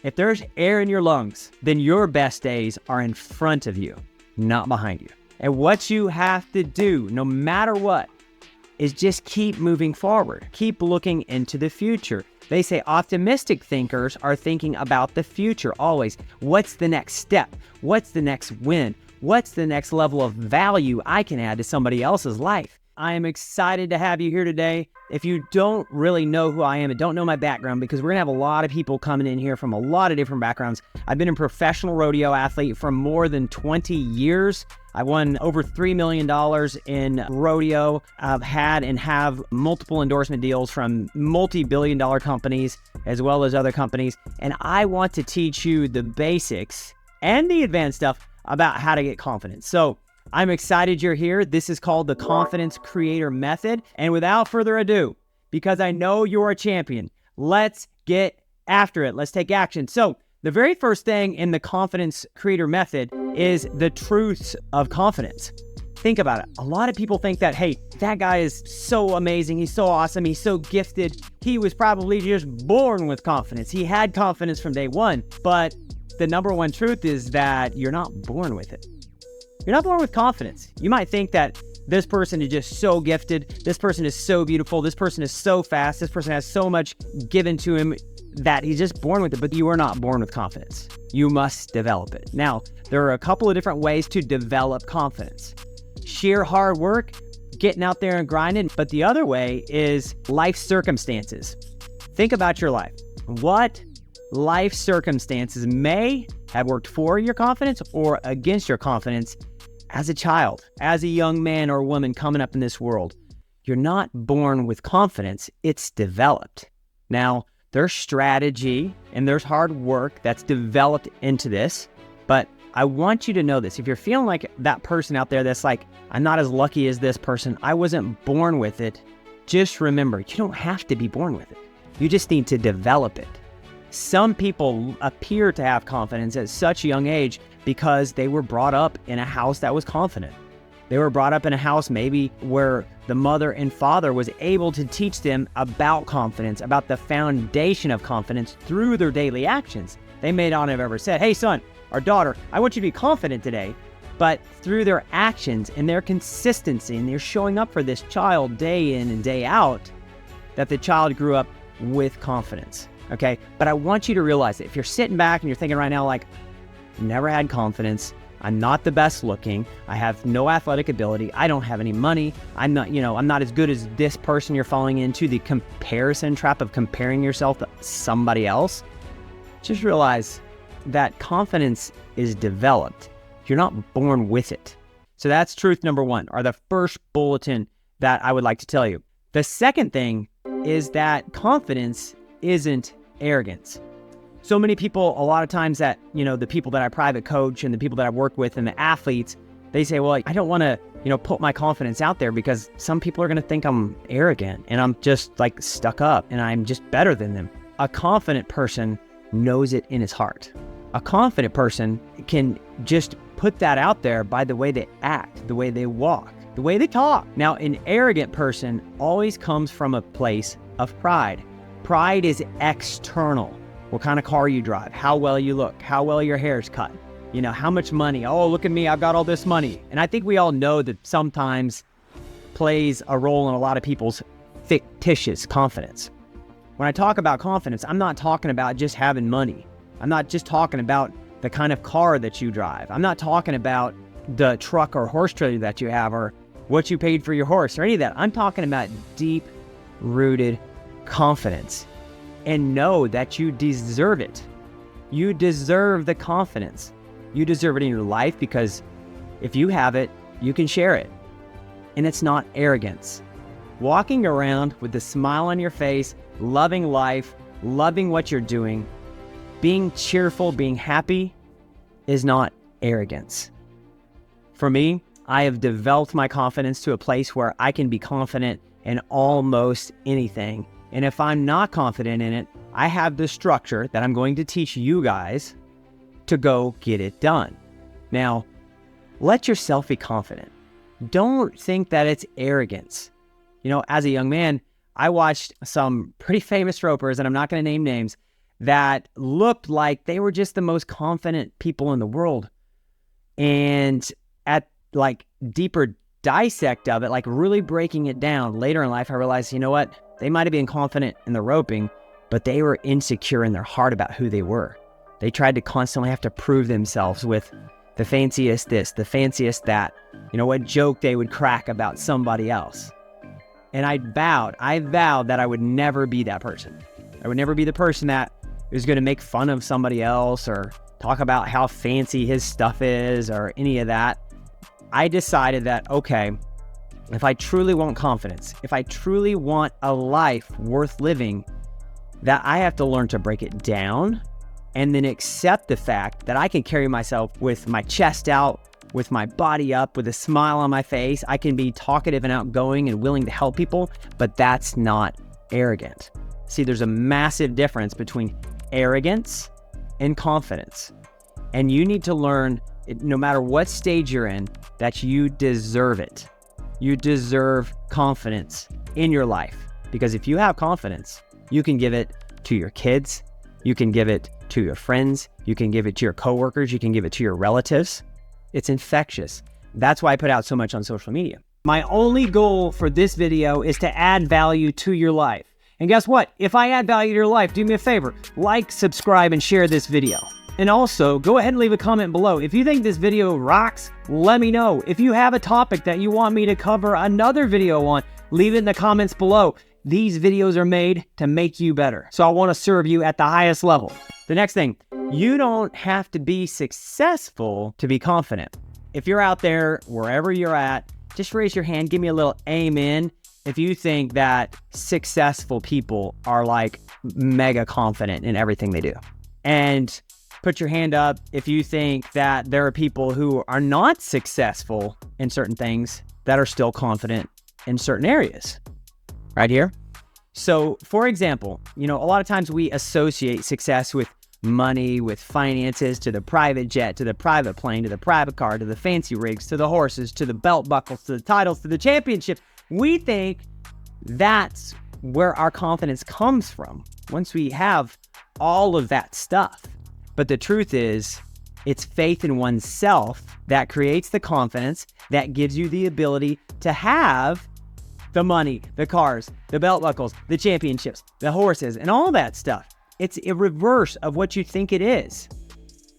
If there's air in your lungs, then your best days are in front of you, not behind you. And what you have to do, no matter what, is just keep moving forward. Keep looking into the future. They say optimistic thinkers are thinking about the future always. What's the next step? What's the next win? What's the next level of value I can add to somebody else's life? I am excited to have you here today. If you don't really know who I am and don't know my background, because we're gonna have a lot of people coming in here from a lot of different backgrounds. I've been a professional rodeo athlete for more than 20 years. I won over $3 million in rodeo. I've had and have multiple endorsement deals from multi-billion-dollar companies as well as other companies. And I want to teach you the basics and the advanced stuff about how to get confidence. So I'm excited you're here. This is called the Confidence Creator Method. And without further ado, because I know you're a champion, let's get after it. Let's take action. So the very first thing in the Confidence Creator Method is the truths of confidence. Think about it. A lot of people think that, hey, that guy is so amazing. He's so awesome. He's so gifted. He was probably just born with confidence. He had confidence from day one. But the number one truth is that you're not born with it. You're not born with confidence. You might think that this person is just so gifted. This person is so beautiful. This person is so fast. This person has so much given to him that he's just born with it, but you are not born with confidence. You must develop it. Now, there are a couple of different ways to develop confidence. Sheer hard work, getting out there and grinding, but the other way is life circumstances. Think about your life. What life circumstances may have worked for your confidence or against your confidence as a child, as a young man or woman coming up in this world? You're not born with confidence, it's developed. Now, there's strategy and there's hard work that's developed into this, but I want you to know this. If you're feeling like that person out there that's like, I'm not as lucky as this person, I wasn't born with it, just remember, you don't have to be born with it. You just need to develop it. Some people appear to have confidence at such a young age because they were brought up in a house that was confident. They were brought up in a house maybe where the mother and father was able to teach them about confidence, about the foundation of confidence through their daily actions. They may not have ever said, hey son or daughter, I want you to be confident today. But through their actions and their consistency and their showing up for this child day in and day out, that the child grew up with confidence. Okay, but I want you to realize that if you're sitting back and you're thinking right now, like, never had confidence, I'm not the best looking, I have no athletic ability, I don't have any money, I'm not as good as this person, you're falling into the comparison trap of comparing yourself to somebody else. Just realize that confidence is developed. You're not born with it. So that's truth number one, or the first bulletin that I would like to tell you. The second thing is that confidence isn't arrogance. So many people, a lot of times that, the people that I private coach and the people that I've worked with and the athletes, they say, well, I don't want to, put my confidence out there because some people are going to think I'm arrogant and I'm just like stuck up and I'm just better than them. A confident person knows it in his heart. A confident person can just put that out there by the way they act, the way they walk, the way they talk. Now, an arrogant person always comes from a place of pride. Pride is external. What kind of car you drive, how well you look, how well your hair's cut, how much money. Oh, look at me, I've got all this money. And I think we all know that sometimes plays a role in a lot of people's fictitious confidence. When I talk about confidence, I'm not talking about just having money. I'm not just talking about the kind of car that you drive. I'm not talking about the truck or horse trailer that you have or what you paid for your horse or any of that. I'm talking about deep-rooted confidence. And know that you deserve it. You deserve the confidence. You deserve it in your life because if you have it, you can share it. And it's not arrogance. Walking around with a smile on your face, loving life, loving what you're doing, being cheerful, being happy is not arrogance. For me, I have developed my confidence to a place where I can be confident in almost anything. And if I'm not confident in it, I have the structure that I'm going to teach you guys to go get it done. Now, let yourself be confident. Don't think that it's arrogance. As a young man, I watched some pretty famous ropers, and I'm not going to name names, that looked like they were just the most confident people in the world. And at like deeper dissect of it, like really breaking it down later in life, I realized, you know what? They might have been confident in the roping, but they were insecure in their heart about who they were. They tried to constantly have to prove themselves with the fanciest this, the fanciest that, you know, what joke they would crack about somebody else. And I vowed that I would never be that person. I would never be the person that is going to make fun of somebody else or talk about how fancy his stuff is or any of that. I decided that, okay, if I truly want confidence, if I truly want a life worth living, that I have to learn to break it down and then accept the fact that I can carry myself with my chest out, with my body up, with a smile on my face. I can be talkative and outgoing and willing to help people, but that's not arrogant. See, there's a massive difference between arrogance and confidence. And you need to learn, no matter what stage you're in, that you deserve it. You deserve confidence in your life. Because if you have confidence, you can give it to your kids, you can give it to your friends, you can give it to your coworkers, you can give it to your relatives. It's infectious. That's why I put out so much on social media. My only goal for this video is to add value to your life. And guess what? If I add value to your life, do me a favor, like, subscribe, and share this video. And also, go ahead and leave a comment below. If you think this video rocks, let me know. If you have a topic that you want me to cover another video on, leave it in the comments below. These videos are made to make you better. So I want to serve you at the highest level. The next thing, you don't have to be successful to be confident. If you're out there, wherever you're at, just raise your hand, give me a little amen if you think that successful people are like mega confident in everything they do. And put your hand up if you think that there are people who are not successful in certain things that are still confident in certain areas. Right here. So for example, you know, a lot of times we associate success with money, with finances, to the private jet, to the private plane, to the private car, to the fancy rigs, to the horses, to the belt buckles, to the titles, to the championship. We think that's where our confidence comes from once we have all of that stuff. But the truth is, it's faith in oneself that creates the confidence that gives you the ability to have the money, the cars, the belt buckles, the championships, the horses, and all that stuff. It's a reverse of what you think it is.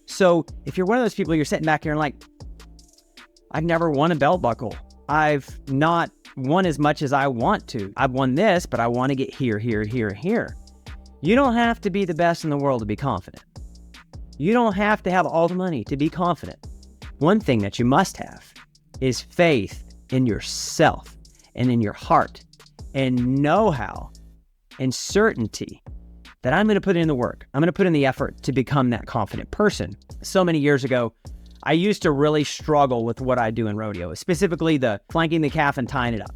So if you're one of those people, you're sitting back here and like, I've never won a belt buckle. I've not won as much as I want to. I've won this, but I want to get here, here, here, here. You don't have to be the best in the world to be confident. You don't have to have all the money to be confident. One thing that you must have is faith in yourself and in your heart and know-how and certainty that I'm going to put in the work. I'm going to put in the effort to become that confident person. So many years ago, I used to really struggle with what I do in rodeo, specifically the flanking the calf and tying it up.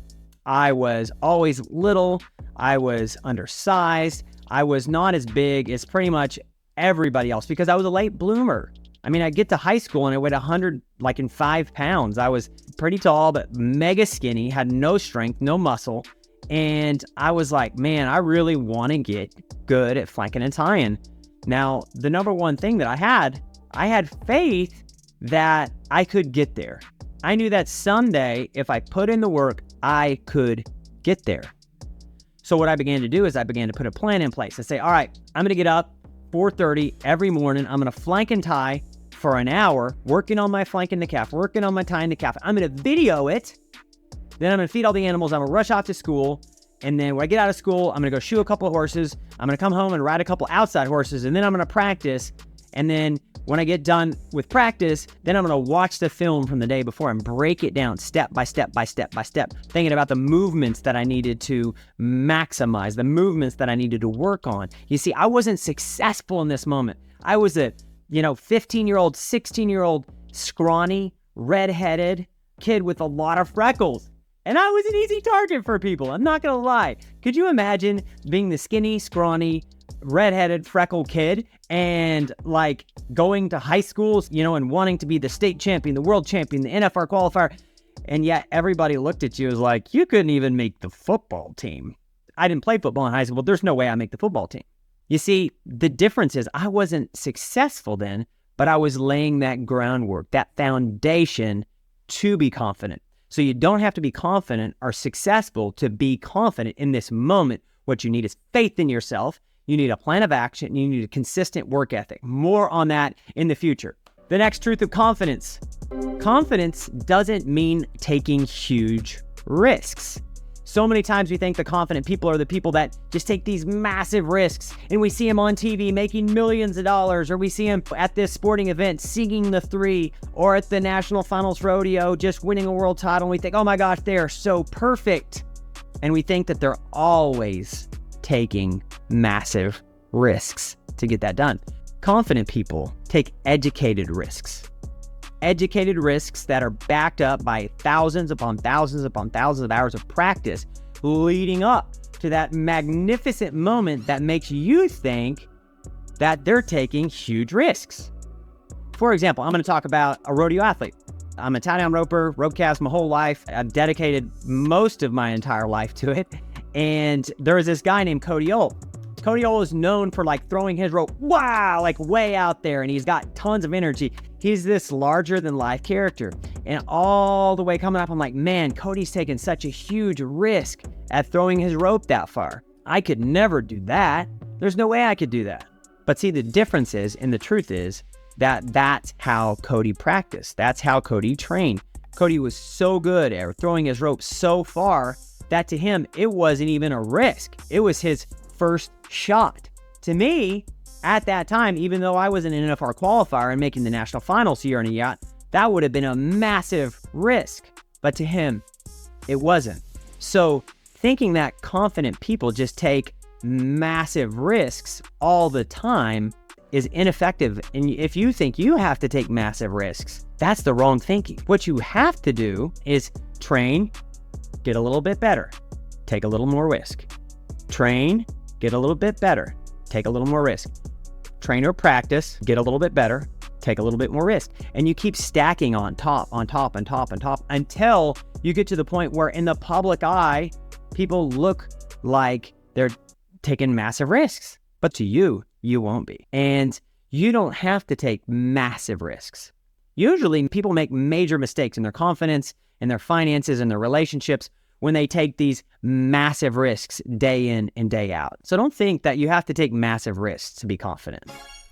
I was always little. I was undersized. I was not as big as pretty much everybody else because I was a late bloomer. I mean, I get to high school and I weighed 105 pounds. I was pretty tall, but mega skinny, had no strength, no muscle. And I was like, man, I really want to get good at flanking and tying. Now, the number one thing that I had faith that I could get there. I knew that someday, if I put in the work, I could get there. So what I began to do is I began to put a plan in place. I say, all right, I'm going to get up 4:30 every morning. I'm going to flank and tie for an hour, working on my flanking the calf, working on my tying the calf. I'm going to video it. Then I'm going to feed all the animals. I'm going to rush off to school. And then when I get out of school, I'm going to go shoe a couple of horses. I'm going to come home and ride a couple outside horses. And then I'm going to practice. And then when I get done with practice, then I'm going to watch the film from the day before and break it down step by step by step by step, thinking about the movements that I needed to maximize, the movements that I needed to work on. You see, I wasn't successful in this moment. I was a 15-year-old, 16-year-old, scrawny, redheaded kid with a lot of freckles. And I was an easy target for people. I'm not going to lie. Could you imagine being the skinny, scrawny, redheaded, freckled kid and like going to high schools, and wanting to be the state champion, the world champion, the NFR qualifier. And yet everybody looked at you as like, you couldn't even make the football team. I didn't play football in high school, but there's no way I make the football team. You see, the difference is I wasn't successful then, but I was laying that groundwork, that foundation to be confident. So you don't have to be confident or successful to be confident in this moment. What you need is faith in yourself. You need a plan of action. You need a consistent work ethic. More on that in the future. The next truth of confidence. Confidence doesn't mean taking huge risks. So many times we think the confident people are the people that just take these massive risks, and we see them on TV making millions of dollars, or we see them at this sporting event singing the three, or at the National Finals Rodeo just winning a world title, and we think, oh my gosh, they are so perfect. And we think that they're always taking massive risks to get that done. Confident people take educated risks. Educated risks that are backed up by thousands upon thousands upon thousands of hours of practice leading up to that magnificent moment that makes you think that they're taking huge risks. For example, I'm going to talk about a rodeo athlete. I'm a tie-down roper, rope cast my whole life. I've dedicated most of my entire life to it. And there was this guy named Cody Ohl. Cody Ohl is known for like throwing his rope, like way out there, and he's got tons of energy. He's this larger than life character. And all the way coming up, I'm like, man, Cody's taking such a huge risk at throwing his rope that far. I could never do that. There's no way I could do that. But see, the difference is, and the truth is, that that's how Cody practiced. That's how Cody trained. Cody was so good at throwing his rope so far that to him, it wasn't even a risk. It was his first shot. To me, at that time, even though I was an NFR qualifier and making the national finals year in and year out, that would have been a massive risk. But to him, it wasn't. So thinking that confident people just take massive risks all the time is ineffective. And if you think you have to take massive risks, that's the wrong thinking. What you have to do is train, get a little bit better, take a little more risk. Train, get a little bit better, take a little more risk. Train or practice, get a little bit better, take a little bit more risk. And you keep stacking on top, on top, on top, on top, until you get to the point where in the public eye, people look like they're taking massive risks. But to you, you won't be. And you don't have to take massive risks. Usually people make major mistakes in their confidence, in their finances, in their relationships when they take these massive risks day in and day out. So don't think that you have to take massive risks to be confident.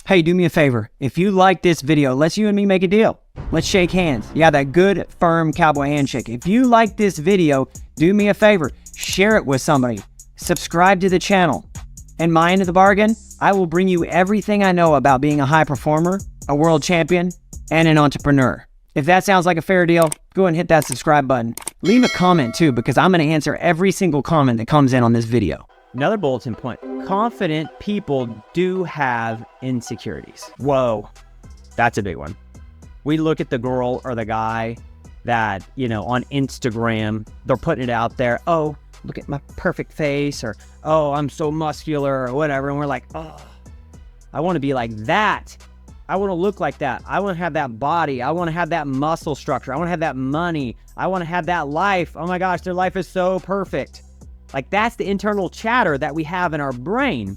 Hey, do me a favor. If you like this video, let's you and me make a deal. Let's shake hands. Yeah, that good, firm cowboy handshake. If you like this video, do me a favor. Share it with somebody. Subscribe to the channel. And my end of the bargain, I will bring you everything I know about being a high performer, a world champion, and an entrepreneur. If that sounds like a fair deal, go and hit that subscribe button. Leave a comment too, because I'm going to answer every single comment that comes in on this video. Another bulletin point. Confident people do have insecurities. Whoa, that's a big one. We look at the girl or the guy that, on Instagram, they're putting it out there. Oh, look at my perfect face, or, oh, I'm so muscular, or whatever. And we're like, oh, I want to be like that. I want to look like that. I want to have that body. I want to have that muscle structure. I want to have that money. I want to have that life. Oh my gosh, their life is so perfect. Like, that's the internal chatter that we have in our brain.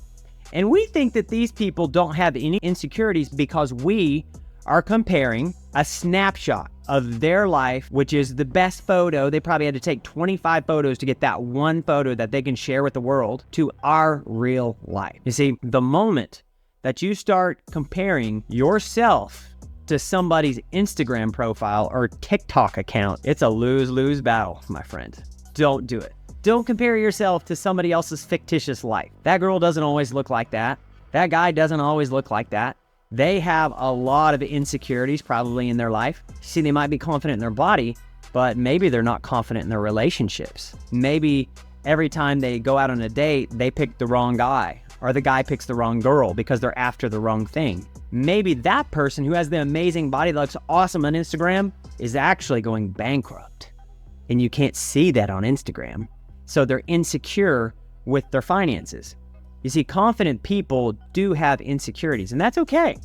And we think that these people don't have any insecurities because we are comparing a snapshot of their life, which is the best photo. They probably had to take 25 photos to get that one photo that they can share with the world, to our real life. You see, the moment that you start comparing yourself to somebody's Instagram profile or TikTok account, it's a lose-lose battle, my friend. Don't do it. Don't compare yourself to somebody else's fictitious life. That girl doesn't always look like that. That guy doesn't always look like that. They have a lot of insecurities probably in their life. See, they might be confident in their body, but maybe they're not confident in their relationships. Maybe every time they go out on a date, they pick the wrong guy, or the guy picks the wrong girl because they're after the wrong thing. Maybe that person who has the amazing body that looks awesome on Instagram is actually going bankrupt. And you can't see that on Instagram. So they're insecure with their finances. You see, confident people do have insecurities, and that's okay.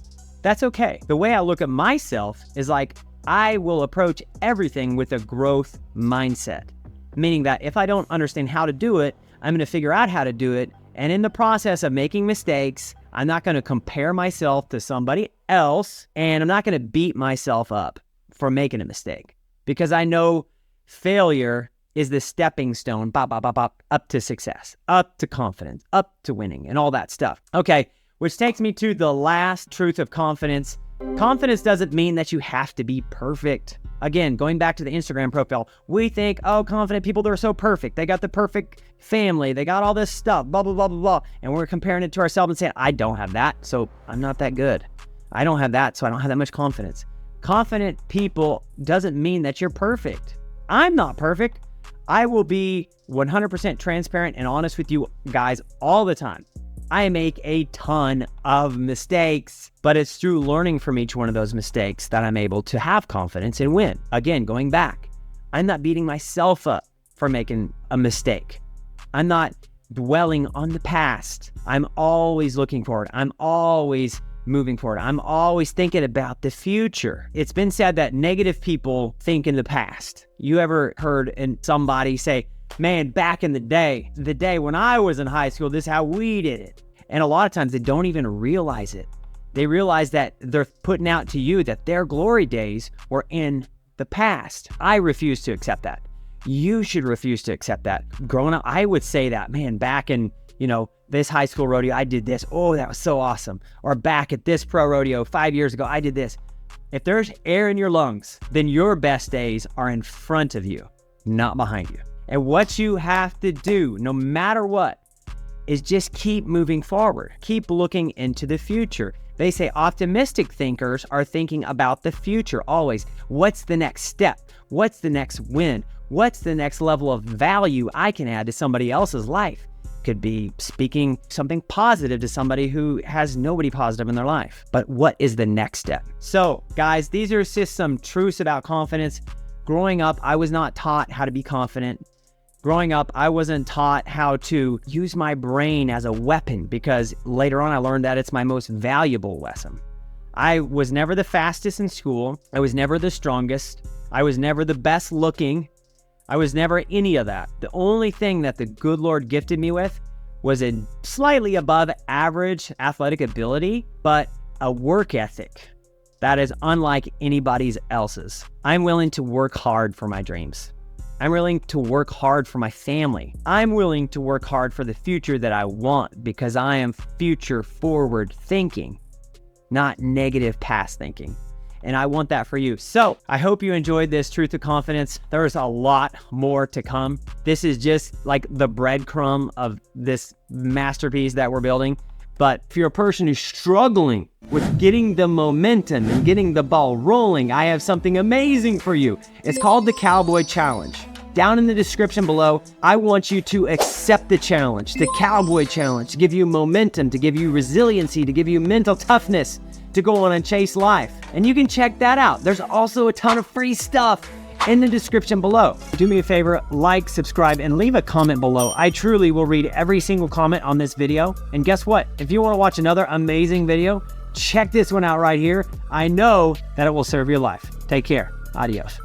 That's okay. The way I look at myself is like, I will approach everything with a growth mindset, meaning that if I don't understand how to do it, I'm going to figure out how to do it And in the process of making mistakes, I'm not going to compare myself to somebody else, and I'm not going to beat myself up for making a mistake, because I know failure is the stepping stone up to success, up to confidence, up to winning, and all that stuff. Okay, which takes me to the last truth of confidence. Confidence doesn't mean that you have to be perfect. Again, going back to the Instagram profile, we think, oh, confident people, they're so perfect. They got the perfect family. They got all this stuff, blah, blah, blah, blah, blah. And we're comparing it to ourselves and saying, I don't have that, so I'm not that good. I don't have that, so I don't have that much confidence. Confident people doesn't mean that you're perfect. I'm not perfect. I will be 100% transparent and honest with you guys all the time. I make a ton of mistakes, but it's through learning from each one of those mistakes that I'm able to have confidence and win. Again, going back, I'm not beating myself up for making a mistake. I'm not dwelling on the past. I'm always looking forward. I'm always moving forward. I'm always thinking about the future. It's been said that negative people think in the past. You ever heard somebody say, man, back in the day when I was in high school, this is how we did it. And a lot of times they don't even realize it. They realize that they're putting out to you that their glory days were in the past. I refuse to accept that. You should refuse to accept that. Growing up, I would say that, man, back in, this high school rodeo, I did this. Oh, that was so awesome. Or back at this pro rodeo 5 years ago, I did this. If there's air in your lungs, then your best days are in front of you, not behind you. And what you have to do, no matter what, is just keep moving forward. Keep looking into the future. They say optimistic thinkers are thinking about the future always. What's the next step? What's the next win? What's the next level of value I can add to somebody else's life? Could be speaking something positive to somebody who has nobody positive in their life. But what is the next step? So, guys, these are just some truths about confidence. Growing up, I was not taught how to be confident. Growing up, I wasn't taught how to use my brain as a weapon, because later on I learned that it's my most valuable weapon. I was never the fastest in school. I was never the strongest. I was never the best looking. I was never any of that. The only thing that the good Lord gifted me with was a slightly above average athletic ability, but a work ethic that is unlike anybody else's. I'm willing to work hard for my dreams. I'm willing to work hard for my family. I'm willing to work hard for the future that I want, because I am future forward thinking, not negative past thinking. And I want that for you. So I hope you enjoyed this Truth of Confidence. There's a lot more to come. This is just like the breadcrumb of this masterpiece that we're building. But if you're a person who's struggling with getting the momentum and getting the ball rolling, I have something amazing for you. It's called the Cowboy Challenge. Down in the description below, I want you to accept the challenge, the Cowboy Challenge, to give you momentum, to give you resiliency, to give you mental toughness, to go on and chase life. And you can check that out. There's also a ton of free stuff in the description below. Do me a favor, like, subscribe, and leave a comment below. I truly will read every single comment on this video. And guess what? If you want to watch another amazing video, check this one out right here. I know that it will serve your life. Take care. Adios.